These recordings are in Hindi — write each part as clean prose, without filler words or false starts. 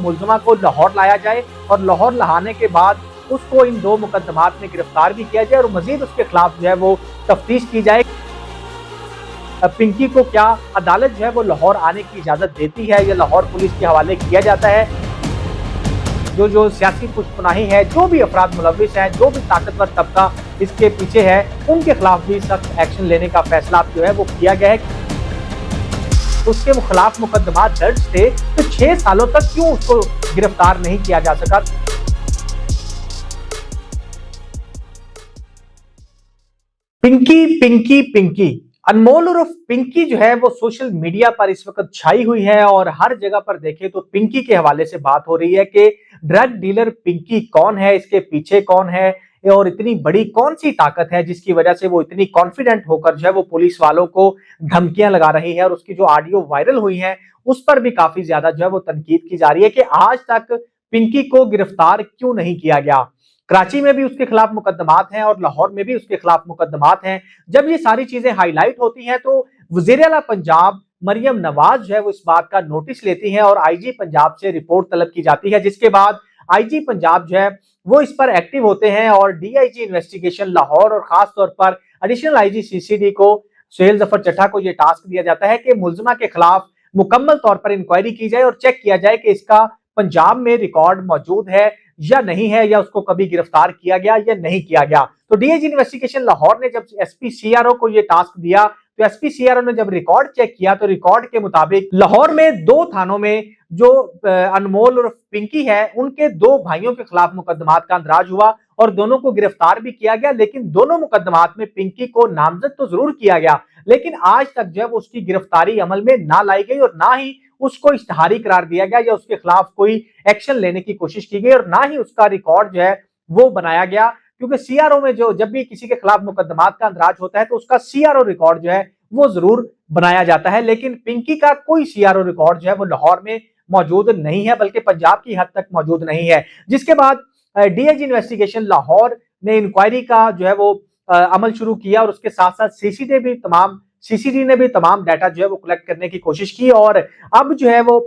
मुलजमा को लाहौर लाया जाए और लाहौर लाने के बाद उसको इन 2 मुकदमात में गिरफ्तार भी किया जाए और मजीद उसके खिलाफ जो है वो तफ्तीश की जाए। पिंकी को क्या अदालत जो है वो लाहौर आने की इजाजत देती है या लाहौर पुलिस के हवाले किया जाता है? जो सियासी पुष्पनाही है, जो भी अफराद मुलविस हैं, जो भी ताकतवर तबका इसके पीछे है, उनके खिलाफ भी सख्त एक्शन लेने का फैसला जो है वो किया गया है। उसके खिलाफ मुकदमा दर्ज थे तो 6 सालों तक क्यों उसको गिरफ्तार नहीं किया जा सका? पिंकी पिंकी पिंकी अनमोल उर्फ पिंकी जो है वो सोशल मीडिया पर इस वक्त छाई हुई है और हर जगह पर देखें तो पिंकी के हवाले से बात हो रही है कि ड्रग डीलर पिंकी कौन है, इसके पीछे कौन है और इतनी बड़ी कौन सी ताकत है जिसकी वजह से वो इतनी कॉन्फिडेंट होकर जो है वो पुलिस वालों को धमकियां लगा रही है। और उसकी जो ऑडियो वायरल हुई है उस पर भी काफी ज्यादा जो है वो तनकीद की जा रही है कि आज तक पिंकी को गिरफ्तार क्यों नहीं किया गया। कराची में भी उसके खिलाफ मुकदमात हैं और लाहौर में भी उसके खिलाफ मुकदमात हैं। जब ये सारी चीजें हाईलाइट होती हैं तो वजीर आला पंजाब मरियम नवाज जो है वो इस बात का नोटिस लेती हैं और आईजी पंजाब से रिपोर्ट तलब की जाती है, जिसके बाद आईजी पंजाब जो है वो इस पर एक्टिव होते हैं और डीआईजी इन्वेस्टिगेशन लाहौर और खास तौर पर एडिशनल आईजी सीसीडी को सुहेल जफर चट्टा को यह टास्क दिया जाता है कि मुलजमा के खिलाफ मुकम्मल तौर पर इंक्वायरी की जाए और चेक किया जाए कि इसका पंजाब में रिकॉर्ड मौजूद है या नहीं है, या उसको कभी गिरफ्तार किया गया या नहीं किया गया। तो डीआईजी इन्वेस्टिगेशन लाहौर ने जब एसपी सीआरओ को यह टास्क दिया तो एसपी सीआरओ ने जब रिकॉर्ड चेक किया तो रिकॉर्ड के मुताबिक लाहौर में 2 थानों में जो अनमोल और पिंकी है उनके 2 भाइयों के खिलाफ मुकदमात का अंदराज हुआ और दोनों को गिरफ्तार भी किया गया। लेकिन दोनों मुकदमात में पिंकी को नामजद तो जरूर किया गया, लेकिन आज तक जो है वो उसकी गिरफ्तारी अमल में ना लाई गई और ना ही उसको इश्तिहारी करार दिया गया या उसके खिलाफ कोई एक्शन लेने की कोशिश की गई और ना ही उसका रिकॉर्ड जो है वो बनाया गया। क्योंकि सीआरओ में जो जब भी किसी के खिलाफ मुकदमात का अंदराज होता है तो उसका सीआरओ रिकॉर्ड जो है वो जरूर बनाया जाता है, लेकिन पिंकी का कोई सीआरओ रिकॉर्ड जो है वो लाहौर में मौजूद नहीं है, बल्कि पंजाब की हद तक मौजूद नहीं है। जिसके बाद डीआईजी इन्वेस्टिगेशन लाहौर ने इंक्वायरी का जो है वो अमल शुरू किया और उसके साथ साथ सीसीडी ने भी तमाम डाटा जो है वो कलेक्ट करने की कोशिश की और अब जो है वो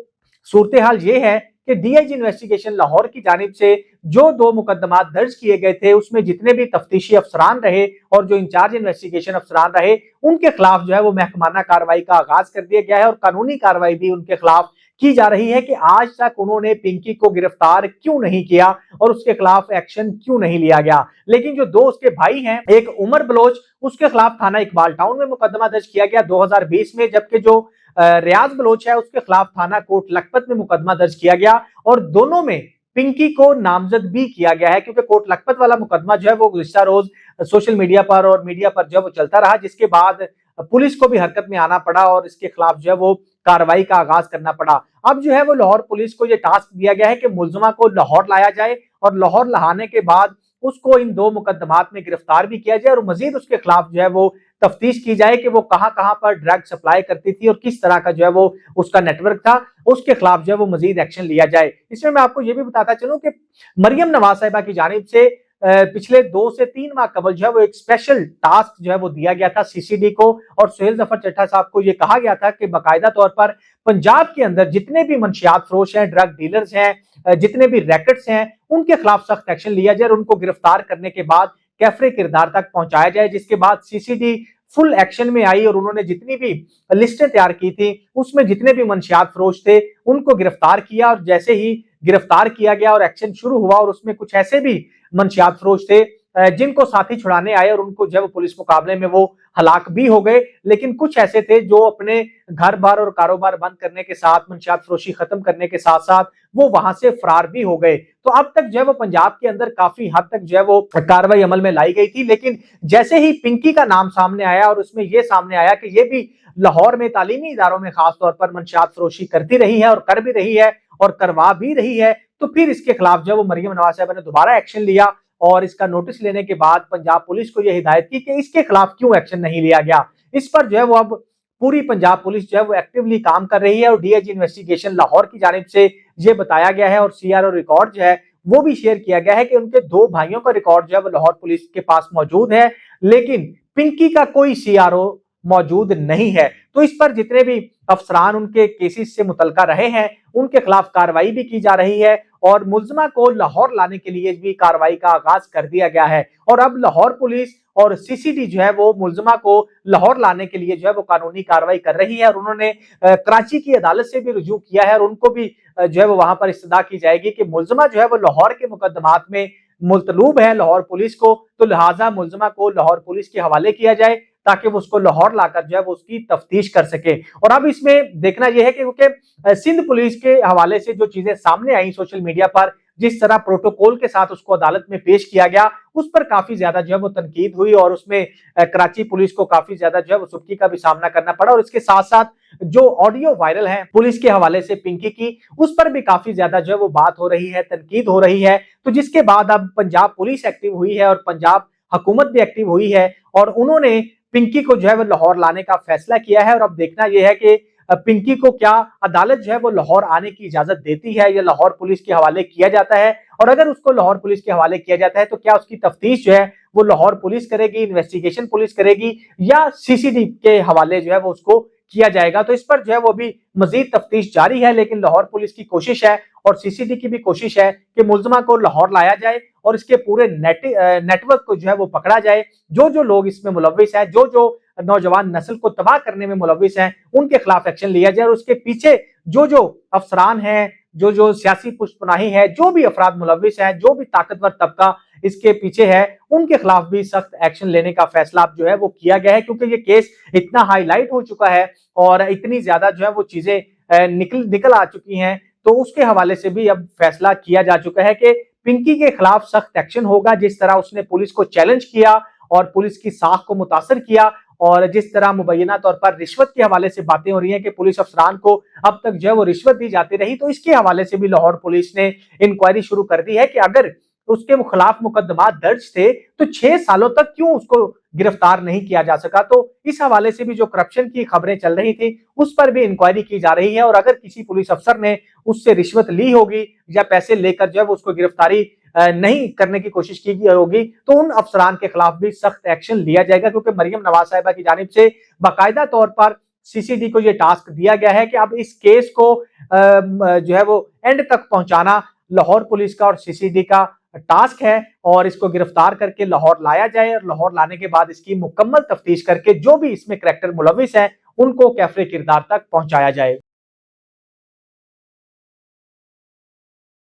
सूरत हाल ये है कि डीआईजी इन्वेस्टिगेशन लाहौर की जानिब से जो 2 मुकदमात दर्ज किए गए थे उसमें जितने भी तफ्तीशी अफसरान रहे और जो इंचार्ज इन्वेस्टिगेशन अफसरान रहे उनके खिलाफ जो है वो महकमाना कार्रवाई का आगाज कर दिया गया है और कानूनी कार्रवाई भी उनके खिलाफ की जा रही है कि आज तक उन्होंने पिंकी को गिरफ्तार क्यों नहीं किया और उसके खिलाफ एक्शन क्यों नहीं लिया गया। लेकिन जो 2 उसके भाई हैं, एक उमर बलोच, उसके खिलाफ थाना इकबाल टाउन में मुकदमा दर्ज किया गया 2020 में, जबकि जो रियाज बलोच है उसके खिलाफ थाना कोट लखपत में मुकदमा दर्ज किया गया और दोनों में पिंकी को नामजद भी किया गया है। क्योंकि कोट लखपत वाला मुकदमा जो है वो गुज़िश्ता रोज सोशल मीडिया पर और मीडिया पर जो है वो चलता रहा, जिसके बाद पुलिस को भी हरकत में आना पड़ा और इसके खिलाफ जो है वो कार्रवाई का आगाज करना पड़ा। अब जो है वो लाहौर पुलिस को यह टास्क दिया गया है कि मुलजमा को लाहौर लाया जाए और लाहौर लाने के बाद उसको इन 2 मुकदमात में गिरफ्तार भी किया जाए और मजीद उसके खिलाफ जो है वो तफ्तीश की जाए कि वो कहां कहां पर ड्रग सप्लाई करती थी और किस तरह का जो है वो उसका नेटवर्क था, उसके खिलाफ जो है वो मजीद एक्शन लिया जाए। इसमें मैं आपको ये भी बताता चलूं कि मरियम नवाज साहिबा की जानिब से पिछले 2 से 3 माह कबल जो है वो एक स्पेशल टास्क जो है वो दिया गया था सीसीडी को और सुहेल जफर चट्टा साहब को ये कहा गया था कि बाकायदा तौर पर पंजाब के अंदर जितने भी मंशियात फरोश हैं, ड्रग डीलर्स हैं, जितने भी रैकेट्स हैं, उनके खिलाफ सख्त एक्शन लिया जाए और उनको गिरफ्तार करने के बाद कैफरे किरदार तक पहुंचाया जाए। जिसके बाद सीसीडी फुल एक्शन में आई और उन्होंने जितनी भी लिस्टें तैयार की थी उसमें जितने भी मंशियात फरोश थे उनको गिरफ्तार किया और जैसे ही गिरफ्तार किया गया और एक्शन शुरू हुआ और उसमें कुछ ऐसे भी मंशियात फरोश थे जिनको साथी छुड़ाने आए और उनको जब पुलिस मुकाबले में वो हलाक भी हो गए, लेकिन कुछ ऐसे थे जो अपने घर बार और कारोबार बंद करने के साथ, मंशियात फरोशी खत्म करने के साथ साथ वो वहां से फरार भी हो गए। तो अब तक जो है वो पंजाब के अंदर काफी हद तक जो है वो कार्रवाई अमल में लाई गई थी, लेकिन जैसे ही पिंकी का नाम सामने आया और उसमें ये सामने आया कि ये भी लाहौर में तालीमी इदारों में खास तौर पर मंशियात फरोशी करती रही है और कर भी रही है और करवा भी रही है, तो फिर इसके खिलाफ जो है वो मरियम नवाज साहिबा ने दोबारा एक्शन लिया और इसका नोटिस लेने के बाद पंजाब पुलिस को यह हिदायत की कि इसके खिलाफ क्यों एक्शन नहीं लिया गया। इस पर जो है वो अब पूरी पंजाब पुलिस जो है वो एक्टिवली काम कर रही है और डीआईजी इन्वेस्टिगेशन लाहौर की जानिब से ये बताया गया है और सीआरओ रिकॉर्ड जो है वो भी शेयर किया गया है कि उनके 2 भाइयों का रिकॉर्ड जो है वो लाहौर पुलिस के पास मौजूद है, लेकिन पिंकी का कोई सीआरओ मौजूद नहीं है। तो तो इस पर जितने भी अफसरान उनके केसेस से मुतल्लिका रहे हैं उनके खिलाफ कार्रवाई भी की जा रही है और मुलजिमा को लाहौर लाने के लिए भी कार्रवाई का आगाज कर दिया गया है। और अब लाहौर पुलिस और सीसीडी जो है वो मुलजिमा को लाहौर लाने के लिए जो है वो कानूनी कार्रवाई कर रही है और उन्होंने कराची की अदालत से भी रुजू किया है और उनको भी जो है वो वहां पर इस्तदा की जाएगी कि मुलजिमा जो है वो लाहौर के मुकदमात में मुतलूब है लाहौर पुलिस को, तो लिहाजा मुलजिमा को लाहौर पुलिस के हवाले किया जाए ताकि वो उसको लाहौर लाकर जो है वो उसकी तफ्तीश कर सके। और अब इसमें देखना यह है कि क्योंकि सिंध पुलिस के हवाले से जो चीजें सामने आई सोशल मीडिया पर, जिस तरह प्रोटोकॉल के साथ उसको अदालत में पेश किया गया, उस पर काफी ज्यादा जो है वो तनकीद हुई और उसमें कराची पुलिस को काफी ज्यादा जो है वो सुर्खी का भी सामना करना पड़ा। और इसके साथ साथ जो ऑडियो वायरल है पुलिस के हवाले से पिंकी की, उस पर भी काफी ज्यादा जो है वो बात हो रही है, तनकीद हो रही है। तो जिसके बाद अब पंजाब पुलिस एक्टिव हुई है और पंजाब हुकूमत भी एक्टिव हुई है और उन्होंने पिंकी को जो है वो लाहौर लाने का फैसला किया है। और अब देखना यह है कि पिंकी को क्या अदालत जो है वो लाहौर आने की इजाजत देती है या लाहौर पुलिस के हवाले किया जाता है, और अगर उसको लाहौर पुलिस के हवाले किया जाता है तो क्या उसकी तफ्तीश जो है वो लाहौर पुलिस करेगी, इन्वेस्टिगेशन पुलिस करेगी या सीसीडी के हवाले जो है वो उसको किया जाएगा। तो इस पर जो है वो भी मजीद तफ्तीश जारी है, लेकिन लाहौर पुलिस की कोशिश है और सीसीडी की भी कोशिश है कि मुलजिमा को लाहौर लाया जाए और इसके पूरे नेटवर्क को जो है वो पकड़ा जाए। जो जो लोग इसमें मुलव्विस हैं, जो जो नौजवान नस्ल को तबाह करने में मुलव्विस हैं, उनके खिलाफ एक्शन लिया जाए और उसके पीछे जो जो अफसरान हैं, जो जो सियासी पुष्पनाही है, जो भी अफराद मुलव्विस हैं, जो भी ताकतवर तबका इसके पीछे है, उनके खिलाफ भी सख्त एक्शन लेने का फैसला जो है वो किया गया है। क्योंकि ये केस इतना हाईलाइट हो चुका है और इतनी ज्यादा जो है वो चीजें निकल आ चुकी हैं, तो उसके हवाले से भी अब फैसला किया जा चुका है कि पिंकी के खिलाफ सख्त एक्शन होगा। जिस तरह उसने पुलिस को चैलेंज किया और पुलिस की साख को मुतासर किया और जिस तरह मुबैना तौर पर रिश्वत के हवाले से बातें हो रही हैं कि पुलिस अफसरान को अब तक जो है वो रिश्वत दी जाती रही, तो इसके हवाले से भी लाहौर पुलिस ने इंक्वायरी शुरू कर दी है कि अगर उसके खिलाफ मुकदमा दर्ज थे तो 6 सालों तक क्यों उसको गिरफ्तार नहीं किया जा सका। तो इस हवाले से भी जो करप्शन की खबरें चल रही थी उस पर भी इंक्वायरी की जा रही है और अगर किसी पुलिस अफसर ने उससे रिश्वत ली होगी या पैसे लेकर जो है उसको गिरफ्तारी नहीं करने की कोशिश की गई होगी तो उन अफसरान के खिलाफ भी सख्त एक्शन लिया जाएगा। क्योंकि मरियम नवाज साहिबा की जानिब से बाकायदा तौर पर सीसीडी को यह टास्क दिया गया है कि अब इस केस को जो है वो एंड तक पहुंचाना लाहौर पुलिस का और सीसीडी का टास्क है और इसको गिरफ्तार करके लाहौर लाया जाए और लाहौर लाने के बाद इसकी मुकम्मल तफ्तीश करके जो भी इसमें करैक्टर मुलव्विस है उनको कैफरे किरदार तक पहुंचाया जाए।